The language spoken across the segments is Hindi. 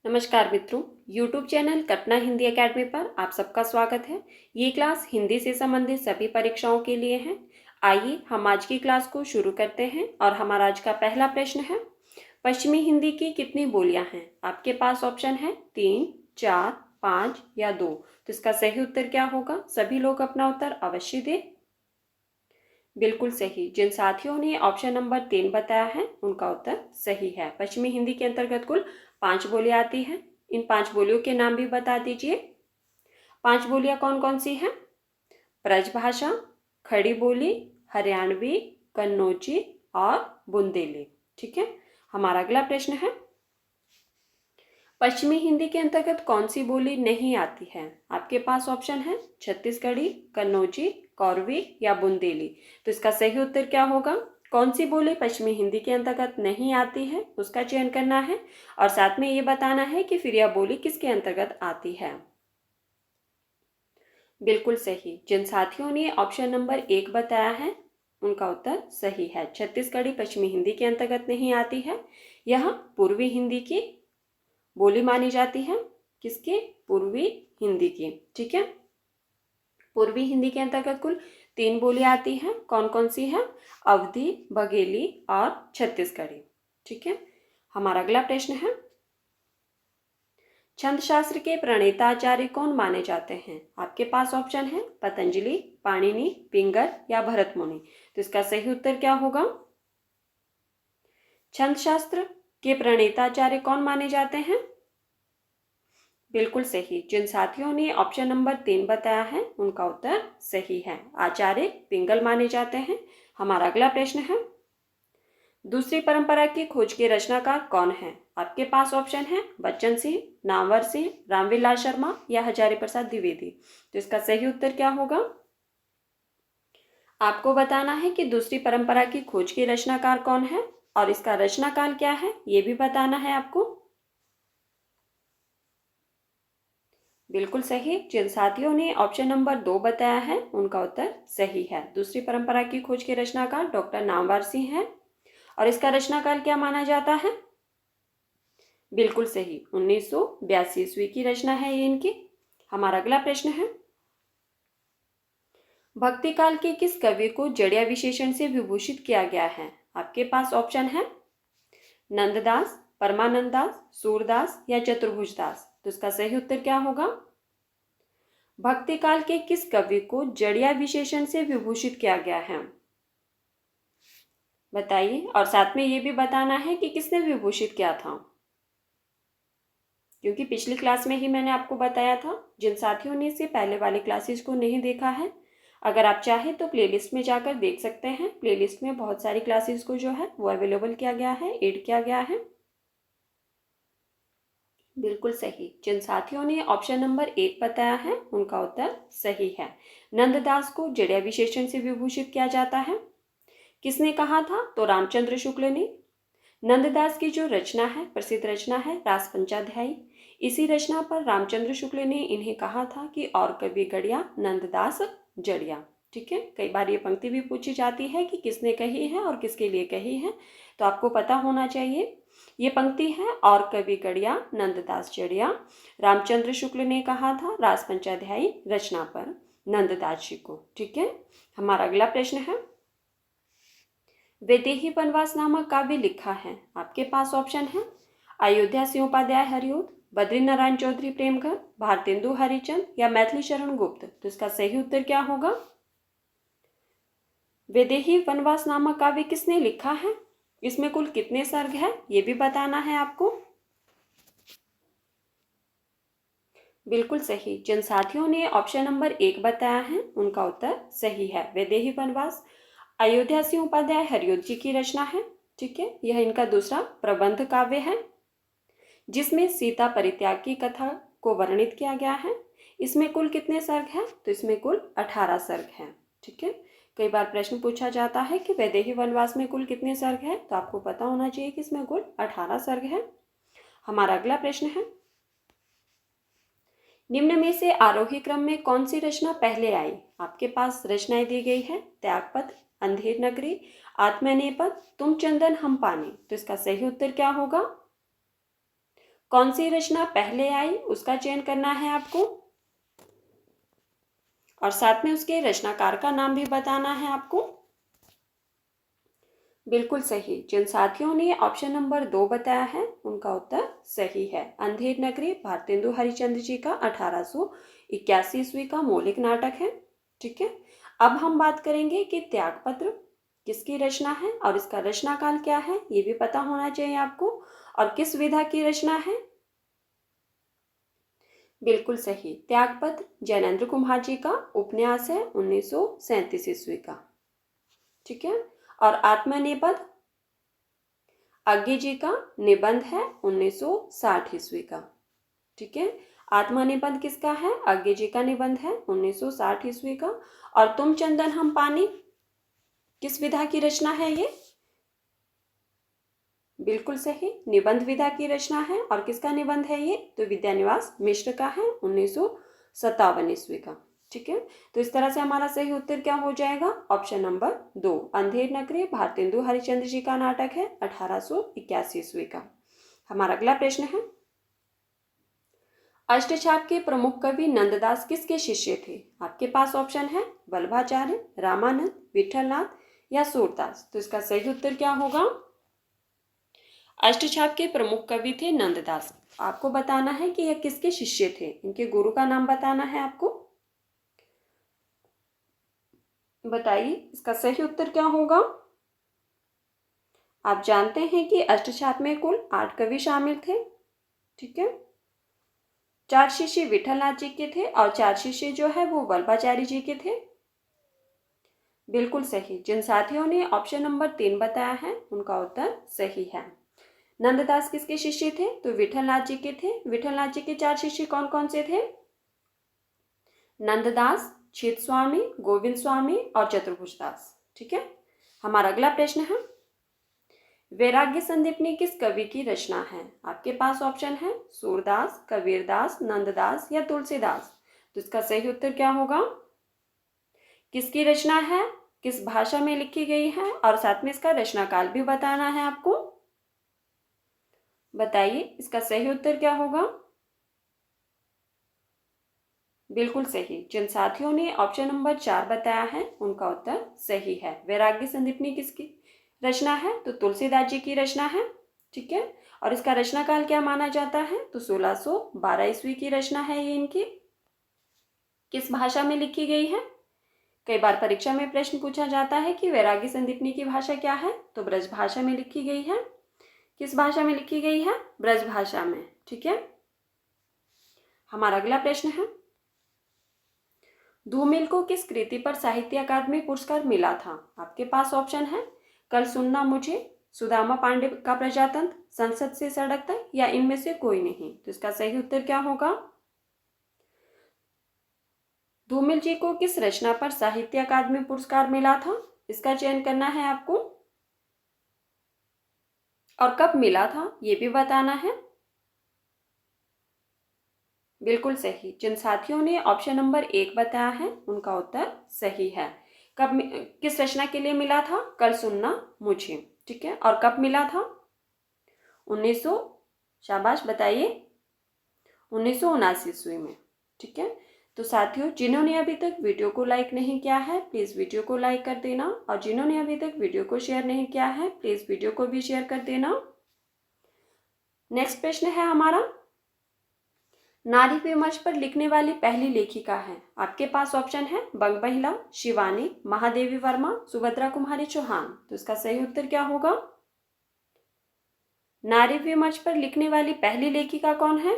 नमस्कार मित्रों, YouTube चैनल कल्पना हिंदी एकेडमी पर आप सबका स्वागत है। ये क्लास हिंदी से संबंधित सभी परीक्षाओं के लिए है। आइए हम आज की क्लास को शुरू करते हैं और हमारा आज का पहला प्रश्न है, पश्चिमी हिंदी की कितनी बोलियां हैं? आपके पास ऑप्शन है 3, 4, 5 या 2। तो इसका सही उत्तर क्या होगा? सभी लोग अपना उत्तर अवश्य दें। बिल्कुल सही। जिन साथियों ने ऑप्शन नंबर 3 बताया है उनका उत्तर सही है। पश्चिमी हिंदी के अंतर्गत कुल 5 बोलियां आती हैं। इन 5 बोलियों के नाम भी बता दीजिए। 5 बोलियां कौन कौन सी हैं? ब्रजभाषा, खड़ी बोली, हरियाणवी, कन्नौजी और बुंदेली। ठीक है। हमारा अगला प्रश्न है, पश्चिमी हिंदी के अंतर्गत कौन सी बोली नहीं आती है? आपके पास ऑप्शन है छत्तीसगढ़ी, कन्नौजी, कौरवी या बुंदेली। तो इसका सही उत्तर क्या होगा? कौन सी बोली पश्चिमी हिंदी के अंतर्गत नहीं आती है उसका चयन करना है और साथ में ये बताना है कि फिर यह बोली किसके अंतर्गत आती है। बिल्कुल सही। जिन साथियों ने ऑप्शन नंबर 1 बताया है उनका उत्तर सही है। छत्तीसगढ़ी पश्चिमी हिंदी के अंतर्गत नहीं आती है। यह पूर्वी हिंदी की बोली मानी जाती है। किसकी? पूर्वी हिंदी की। ठीक है। पूर्वी हिंदी के अंतर्गत कुल 3 बोलियां आती हैं। कौन कौन सी है? अवधी, बघेली और छत्तीसगढ़ी। ठीक है। हमारा अगला प्रश्न है, छंद शास्त्र के प्रणेता आचार्य कौन माने जाते हैं? आपके पास ऑप्शन है पतंजलि, पाणिनि, पिंगल या भरत मुनि। तो इसका सही उत्तर क्या होगा? छंद शास्त्र के प्रणेता आचार्य कौन माने जाते हैं? बिल्कुल सही। जिन साथियों ने ऑप्शन नंबर 3 बताया है उनका उत्तर सही है। आचार्य पिंगल माने जाते हैं। हमारा अगला प्रश्न है, दूसरी परंपरा की खोज के रचनाकार कौन है? आपके पास ऑप्शन है बच्चन सिंह, नामवर सिंह, रामविलास शर्मा या हजारी प्रसाद द्विवेदी। तो इसका सही उत्तर क्या होगा? आपको बताना है कि दूसरी परंपरा की खोज के रचनाकार कौन है और इसका रचनाकाल क्या है ये भी बताना है आपको। बिल्कुल सही। जिन साथियों ने ऑप्शन नंबर 2 बताया है उनका उत्तर सही है। दूसरी परंपरा की खोज के रचनाकार डॉक्टर नामवर सिंह है और इसका रचनाकाल क्या माना जाता है? बिल्कुल सही, 1982 ईस्वी की रचना है ये इनकी। हमारा अगला प्रश्न है, भक्ति काल के किस कवि को जड़िया विशेषण से विभूषित किया गया है? आपके पास ऑप्शन है नंददास, परमानंद दास, सूरदास या चतुर्भुज दास। तो इसका सही उत्तर क्या होगा? भक्ति काल के किस कवि को जड़िया विशेषण से विभूषित किया गया है? बताइए और साथ में ये भी बताना है कि किसने विभूषित किया था, क्योंकि पिछली क्लास में ही मैंने आपको बताया था। जिन साथियों ने इससे पहले वाली क्लासेस को नहीं देखा है, अगर आप चाहें तो प्लेलिस्ट में जाकर देख सकते हैं। प्लेलिस्ट में बहुत सारी क्लासेस को जो है वो अवेलेबल किया गया है, ऐड किया गया है। बिल्कुल सही। जिन साथियों ने ऑप्शन नंबर 1 बताया है उनका उत्तर सही है। नंददास को जड़िया विशेषण से विभूषित किया जाता है। किसने कहा था? तो रामचंद्र शुक्ल ने। नंददास की जो रचना है, प्रसिद्ध रचना है रास पंचाध्यायी। इसी रचना पर रामचंद्र शुक्ल ने इन्हें कहा था कि और कवि गढ़िया नंददास जड़िया। ठीक है। कई बार ये पंक्ति भी पूछी जाती है कि किसने कही है और किसके लिए कही है, तो आपको पता होना चाहिए। ये पंक्ति है, और कवि गढ़िया नंददास जड़िया। रामचंद्र शुक्ल ने कहा था रास पंचाध्यायी रचना पर नंददास जी को। ठीक है। हमारा अगला प्रश्न है, वैदेही वनवास नामक काव्य लिखा है? आपके पास ऑप्शन है अयोध्या सिंह उपाध्याय हरिऔध, बद्री नारायण चौधरी प्रेमघर, भारतेंदु हरिचंद या मैथिली शरण गुप्त। तो इसका सही उत्तर क्या होगा? वैदेही वनवास नामक काव्य किसने लिखा है? इसमें कुल कितने सर्ग है ये भी बताना है आपको। बिल्कुल सही। जिन साथियों ने ऑप्शन नंबर 1 बताया है उनका उत्तर सही है। वैदेही वनवास अयोध्या सिंह उपाध्याय हरिऔध जी की रचना है। ठीक है। यह इनका दूसरा प्रबंध काव्य है जिसमें सीता परित्याग की कथा को वर्णित किया गया है। इसमें कुल कितने सर्ग हैं? तो इसमें कुल 18 सर्ग हैं। ठीक है। कई बार प्रश्न पूछा जाता है कि वैदेही वनवास में कुल कितने सर्ग हैं, तो आपको पता होना चाहिए कि इसमें कुल 18 सर्ग हैं। हमारा अगला प्रश्न है, निम्न में से आरोही क्रम में कौन सी रचना पहले आई? आपके पास रचनाएं दी गई है त्यागपद, अंधेर नगरी, आत्मनेपद, तुम चंदन हम पानी। तो इसका सही उत्तर क्या होगा? कौन सी रचना पहले आई उसका चयन करना है आपको, और साथ में उसके रचनाकार का नाम भी बताना है आपको। बिल्कुल सही। जिन साथियों ने ऑप्शन नंबर 2 बताया है उनका उत्तर सही है। अंधेर नगरी भारतेंदु हरिश्चंद्र जी का 1881 ईस्वी का मौलिक नाटक है। ठीक है, अब हम बात करेंगे कि त्यागपत्र किसकी रचना है और इसका रचना काल क्या है, ये भी पता होना चाहिए आपको, और किस विधा की रचना है। बिल्कुल सही, त्यागपत्र जैनेन्द्र कुमार जी का उपन्यास है 1937 ईस्वी का। ठीक है, और आत्मनिबंध अज्ञे जी का निबंध है 1960 ईस्वी का। ठीक है, आत्मनिबंध किसका है, अज्ञे जी का निबंध है 1960 ईस्वी का। और तुम चंदन हम पानी किस विधा की रचना है ये, बिल्कुल सही, निबंध विधा की रचना है। और किसका निबंध है ये, तो विद्यानिवास मिश्र का है 1957 ईस्वी का। ठीक है, तो इस तरह से हमारा सही उत्तर क्या हो जाएगा, ऑप्शन नंबर 2, अंधेर नगरी भारतेंदु हरिश्चंद्र जी का नाटक है 1881 ईस्वी का। हमारा अगला प्रश्न है, अष्टछाप के प्रमुख कवि नंददास किसके शिष्य थे। आपके पास ऑप्शन है वल्लभाचार्य, रामानंद, विठलनाथ या सूरदास। तो इसका सही उत्तर क्या होगा, अष्टछाप के प्रमुख कवि थे नंददास। आपको बताना है कि यह किसके शिष्य थे, इनके गुरु का नाम बताना है आपको। बताइए इसका सही उत्तर क्या होगा। आप जानते हैं कि अष्टछाप में कुल 8 कवि शामिल थे। ठीक है, 4 शिष्य विठलनाथ जी के थे और 4 शिष्य जो है वो वल्लभाचार्य जी के थे। बिल्कुल सही। जिन साथियों ने ऑप्शन नंबर 3 बताया है उनका उत्तर सही है। नंददास किसके शिष्य थे, तो विठलनाथ जी के थे। विठलनाथ जी के 4 शिष्य कौन कौन से थे, नंददास, चित स्वामी, गोविंद स्वामी और चतुर्भुज दास। ठीक है, हमारा अगला प्रश्न है, वैराग्य संदीपनी किस कवि की रचना है। आपके पास ऑप्शन है सूरदास, कबीरदास, नंददास या तुलसीदास। तो इसका सही उत्तर क्या होगा, किसकी रचना है, किस भाषा में लिखी गई है, और साथ में इसका रचना काल भी बताना है आपको। बताइए इसका सही उत्तर क्या होगा। बिल्कुल सही। जिन साथियों ने ऑप्शन नंबर 4 बताया है उनका उत्तर सही है। वैराग्य संदीपनी किसकी रचना है, तो तुलसीदास जी की रचना है। ठीक है, और इसका रचना काल क्या माना जाता है, तो 1612 ईस्वी की रचना है ये इनकी। किस भाषा में लिखी गई है, कई बार परीक्षा में प्रश्न पूछा जाता है कि वैराग्य संदीपनी की भाषा क्या है, तो ब्रज भाषा में लिखी गई है। किस भाषा में लिखी गई है, ब्रज भाषा में। ठीक है, हमारा अगला प्रश्न है, धूमिल को किस कृति पर साहित्य अकादमी पुरस्कार मिला था। आपके पास ऑप्शन है कल सुनना मुझे, सुदामा पांडे का प्रजातंत्र, संसद से सड़क तक या इनमें से कोई नहीं। तो इसका सही उत्तर क्या होगा, धूमिल जी को किस रचना पर साहित्य अकादमी पुरस्कार मिला था, इसका चयन करना है आपको, और कब मिला था ये भी बताना है। बिल्कुल सही। जिन साथियों ने ऑप्शन नंबर 1 बताया है उनका उत्तर सही है। कब, किस रचना के लिए मिला था, कल सुनना मुझे। ठीक है, और कब मिला था, 1900, शाबाश बताइए, 1979 ईस्वी में। ठीक है, तो साथियों जिन्होंने अभी तक वीडियो को लाइक नहीं किया है प्लीज़ वीडियो को लाइक कर देना, और जिन्होंने अभी तक वीडियो को शेयर नहीं किया है प्लीज़ वीडियो को भी शेयर कर देना। नेक्स्ट प्रश्न है हमारा, नारी विमर्श पर लिखने वाली पहली लेखिका है। आपके पास ऑप्शन है बंग महिला, शिवानी, महादेवी वर्मा, सुभद्रा कुमारी चौहान। तो इसका सही उत्तर क्या होगा, नारी विमर्श पर लिखने वाली पहली लेखिका कौन है।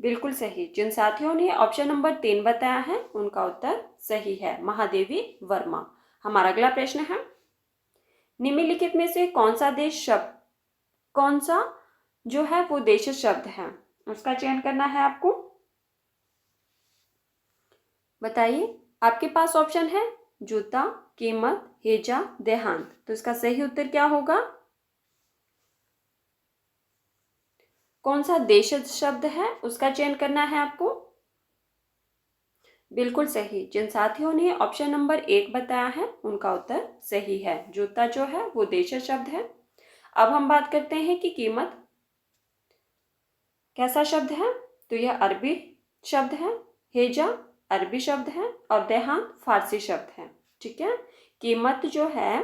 बिल्कुल सही। जिन साथियों ने ऑप्शन नंबर 3 बताया है उनका उत्तर सही है, महादेवी वर्मा। हमारा अगला प्रश्न है, निम्नलिखित में से कौन सा देश शब्द, कौन सा जो है वो देश शब्द है, उसका चयन करना है आपको। बताइए, आपके पास ऑप्शन है जूता, कीमत, हेजा, देहांत। तो इसका सही उत्तर क्या होगा, कौन सा देशज शब्द है उसका चयन करना है आपको। बिल्कुल सही। जिन साथियों ने ऑप्शन नंबर 1 बताया है उनका उत्तर सही है, जूता जो है वो देशज शब्द है। अब हम बात करते हैं कि कीमत कैसा शब्द है। तो यह अरबी शब्द है, हेजा अरबी शब्द है और देहांत फारसी शब्द है। ठीक है, कीमत जो है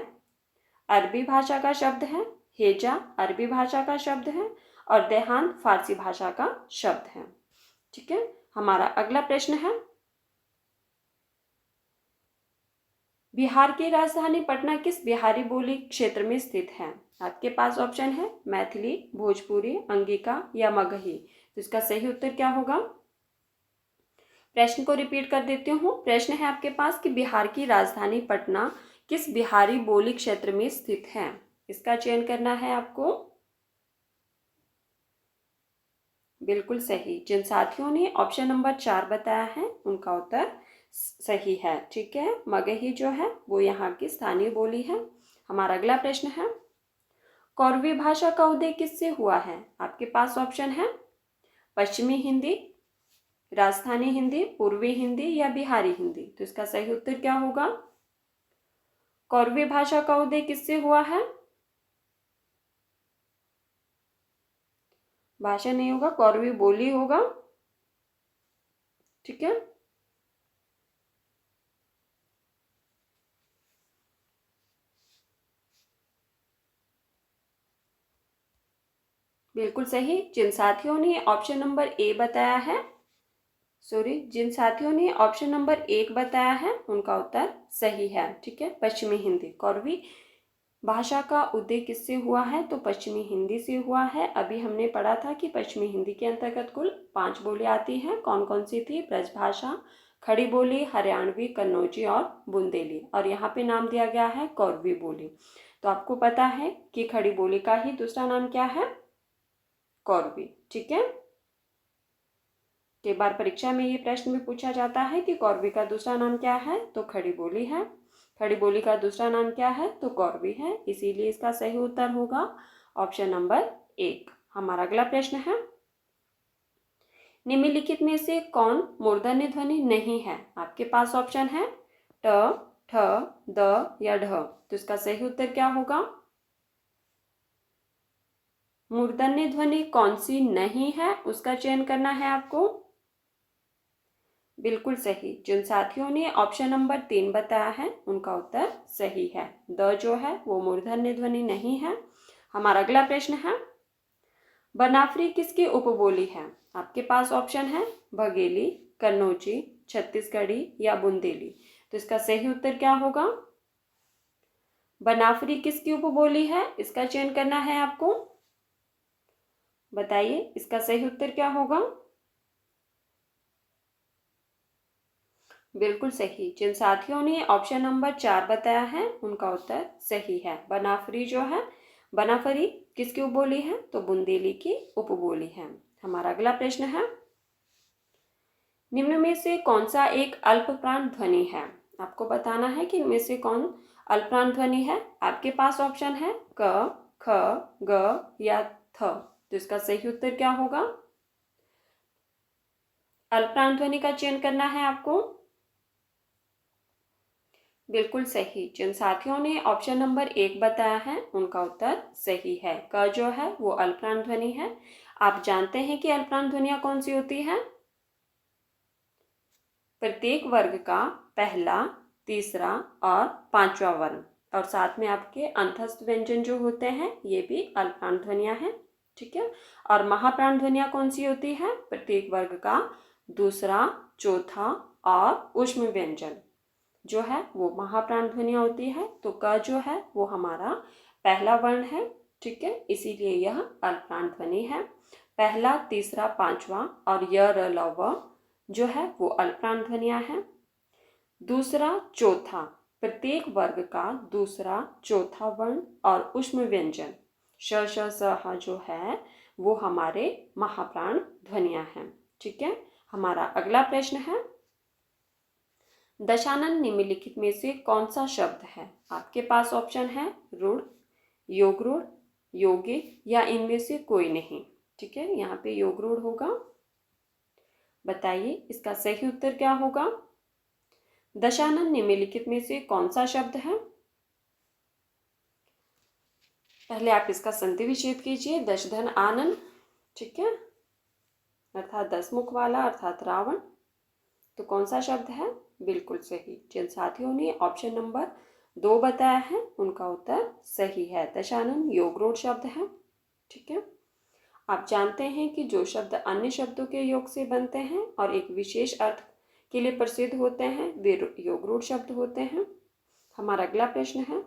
अरबी भाषा का शब्द है, हेजा अरबी भाषा का शब्द है और देहांत फारसी भाषा का शब्द है। ठीक है, हमारा अगला प्रश्न है, बिहार की राजधानी पटना किस बिहारी बोली क्षेत्र में स्थित है। आपके पास ऑप्शन है मैथिली, भोजपुरी, अंगिका या मगही। तो इसका सही उत्तर क्या होगा। प्रश्न को रिपीट कर देती हूँ। प्रश्न है आपके पास कि बिहार की राजधानी पटना किस बिहारी बोली क्षेत्र में स्थित है। इसका चयन करना है आपको। बिल्कुल सही। जिन साथियों ने ऑप्शन नंबर 4 बताया है उनका उत्तर सही है। ठीक है, मगही जो है वो यहाँ की स्थानीय बोली है। हमारा अगला प्रश्न है, कौरवी भाषा का उदय किससे हुआ है। आपके पास ऑप्शन है पश्चिमी हिंदी, राजस्थानी हिंदी, पूर्वी हिंदी या बिहारी हिंदी। तो इसका सही उत्तर क्या होगा। कौरवी भाषा का उदय किससे हुआ है। भाषा नहीं होगा, कौरवी बोली होगा। ठीक है, बिल्कुल सही। जिन साथियों ने ऑप्शन नंबर ए बताया है, जिन साथियों ने ऑप्शन नंबर 1 बताया है उनका उत्तर सही है। ठीक है, पश्चिमी हिंदी। कौरवी भाषा का उदय किससे हुआ है। तो पश्चिमी हिंदी से हुआ है। अभी हमने पढ़ा था कि पश्चिमी हिंदी के अंतर्गत कुल 5 बोली आती हैं। कौन कौन सी थी। ब्रजभाषा, खड़ी बोली, हरियाणवी, कन्नौजी और बुंदेली। और यहाँ पे नाम दिया गया है कौरवी बोली। तो आपको पता है कि खड़ी बोली का ही दूसरा नाम क्या है, कौरवी। ठीक है, कई बार परीक्षा में ये प्रश्न भी पूछा जाता है कि कौरवी का दूसरा नाम क्या है। तो खड़ी बोली है। खड़ी बोली का दूसरा नाम क्या है। तो कौरवी है। इसीलिए इसका सही उत्तर होगा ऑप्शन नंबर 1। हमारा अगला प्रश्न है, निम्नलिखित में से कौन मूर्धन्य ध्वनि नहीं है। आपके पास ऑप्शन है ट, ठ, द या ढ। तो इसका सही उत्तर क्या होगा। मूर्धन्य ध्वनि कौन सी नहीं है उसका चयन करना है आपको। बिल्कुल सही। जिन साथियों ने ऑप्शन नंबर 3 बताया है उनका उत्तर सही है। द जो है वो मूर्धन्य ध्वनि नहीं है। हमारा अगला प्रश्न है, बनाफरी किसकी उपबोली है। आपके पास ऑप्शन है बघेली, कन्नौजी, छत्तीसगढ़ी या बुंदेली। तो इसका सही उत्तर क्या होगा। बनाफरी किसकी उपबोली है इसका चयन करना है आपको। बताइए इसका सही उत्तर क्या होगा। बिल्कुल सही। जिन साथियों ने ऑप्शन नंबर 4 बताया है उनका उत्तर सही है। बनाफरी जो है, बनाफरी किसकी उपबोली है। तो बुंदेली की उपबोली है। हमारा अगला प्रश्न है, निम्न में से कौन सा एक अल्पप्राण ध्वनि है। आपको बताना है कि इनमें से कौन अल्पप्राण ध्वनि है। आपके पास ऑप्शन है क, ख, ग या थ। तो इसका सही उत्तर क्या होगा। अल्पप्राण ध्वनि का चयन करना है आपको। बिल्कुल सही। जिन साथियों ने ऑप्शन नंबर 1 बताया है उनका उत्तर सही है। क जो है वो अल्पप्राण ध्वनि है। आप जानते हैं कि अल्पप्राण ध्वनियां कौन सी होती है। प्रत्येक वर्ग का पहला, तीसरा और पांचवा वर्ण, और साथ में आपके अंतस्थ व्यंजन जो होते हैं ये भी अल्पप्राण ध्वनियां हैं। ठीक है, और महाप्राण ध्वनियां कौन सी होती है। प्रत्येक वर्ग का दूसरा, चौथा और ऊष्म व्यंजन जो है वो महाप्राण ध्वनियां होती है। तो क जो है वो हमारा पहला वर्ण है। ठीक है, इसीलिए यह अल्पप्राण ध्वनि है। पहला, तीसरा, पांचवा और य, र, ल, व जो है वो अल्पप्राण ध्वनियां हैं। दूसरा, चौथा, प्रत्येक वर्ग का दूसरा, चौथा वर्ण और ऊष्म व्यंजन श, श, स, ह जो है वो हमारे महाप्राण ध्वनियां हैं। ठीक है, हमारा अगला प्रश्न है, दशानन निम्नलिखित में से कौन सा शब्द है। आपके पास ऑप्शन है रूढ़, योग रूढ़, योगी या इनमें से कोई नहीं। ठीक है, यहाँ पे योग रूढ़ होगा। बताइए इसका सही उत्तर क्या होगा। दशानन निम्नलिखित में से कौन सा शब्द है। पहले आप इसका संधि विच्छेद कीजिए। दश धन आनन, ठीक है, अर्थात 10 मुख वाला अर्थात रावण। तो कौन सा शब्द है? बिल्कुल सही। जिन साथियों ने ऑप्शन नंबर 2 बताया है उनका उत्तर सही है। दशानन योग रूढ़ शब्द है, ठीक है। आप जानते हैं कि जो शब्द अन्य शब्दों के योग से बनते हैं और एक विशेष अर्थ के लिए प्रसिद्ध होते हैं वे योग रूढ़ शब्द होते हैं। हमारा अगला प्रश्न है,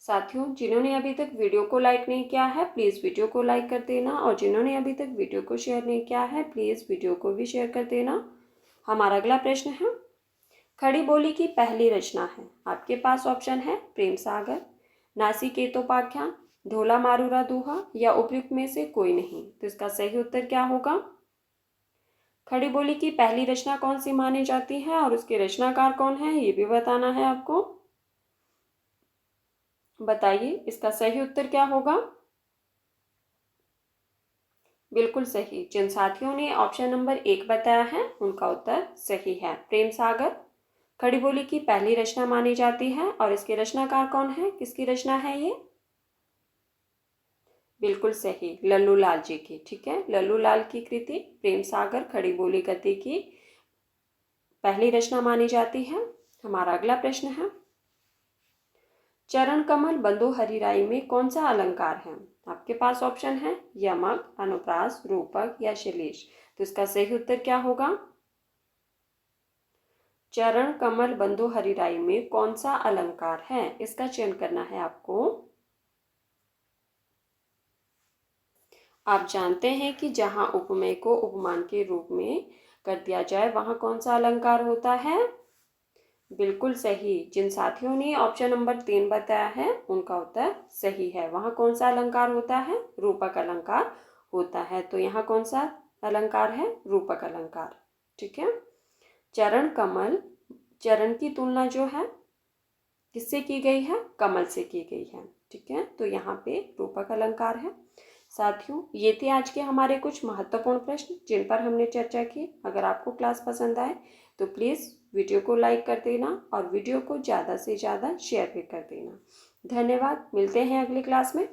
साथियों जिन्होंने अभी तक वीडियो को लाइक नहीं किया है प्लीज़ वीडियो को लाइक कर देना, और जिन्होंने अभी तक वीडियो को शेयर नहीं किया है प्लीज़ वीडियो को भी शेयर कर देना। हमारा अगला प्रश्न है, खड़ी बोली की पहली रचना है। आपके पास ऑप्शन है प्रेम सागर, नासिकेतोपाख्यान, ढोला मारूरा दोहा या उपयुक्त में से कोई नहीं। तो इसका सही उत्तर क्या होगा? खड़ी बोली की पहली रचना कौन सी मानी जाती है और उसके रचनाकार कौन है ये भी बताना है आपको। बताइए इसका सही उत्तर क्या होगा? बिल्कुल सही। जिन साथियों ने ऑप्शन नंबर 1 बताया है उनका उत्तर सही है। प्रेम सागर खड़ी बोली की पहली रचना मानी जाती है और इसके रचनाकार कौन है? किसकी रचना है ये? बिल्कुल सही, लल्लू लाल जी की, ठीक है। लल्लू लाल की कृति प्रेम सागर खड़ी बोली गद्य की पहली रचना मानी जाती है। हमारा अगला प्रश्न है, चरण कमल बंधु हरिराई में कौन सा अलंकार है? आपके पास ऑप्शन है यमक, अनुप्रास, रूपक या श्लेष। तो इसका सही उत्तर क्या होगा? चरण कमल बंधु हरिराई में कौन सा अलंकार है, इसका चयन करना है आपको। आप जानते हैं कि जहां उपमेय को उपमान के रूप में कर दिया जाए वहां कौन सा अलंकार होता है? बिल्कुल सही। जिन साथियों ने ऑप्शन नंबर 3 बताया है उनका उत्तर सही है। वहां कौन सा अलंकार होता है? रूपक अलंकार होता है। तो यहाँ कौन सा अलंकार है? रूपक अलंकार, ठीक है। चरण कमल, चरण की तुलना जो है किससे की गई है? कमल से की गई है, ठीक है। तो यहाँ पे रूपक अलंकार है। साथियों ये थे आज के हमारे कुछ महत्वपूर्ण प्रश्न जिन पर हमने चर्चा की। अगर आपको क्लास पसंद आए तो प्लीज़ वीडियो को लाइक कर देना और वीडियो को ज़्यादा से ज़्यादा शेयर भी कर देना। धन्यवाद। मिलते हैं अगली क्लास में।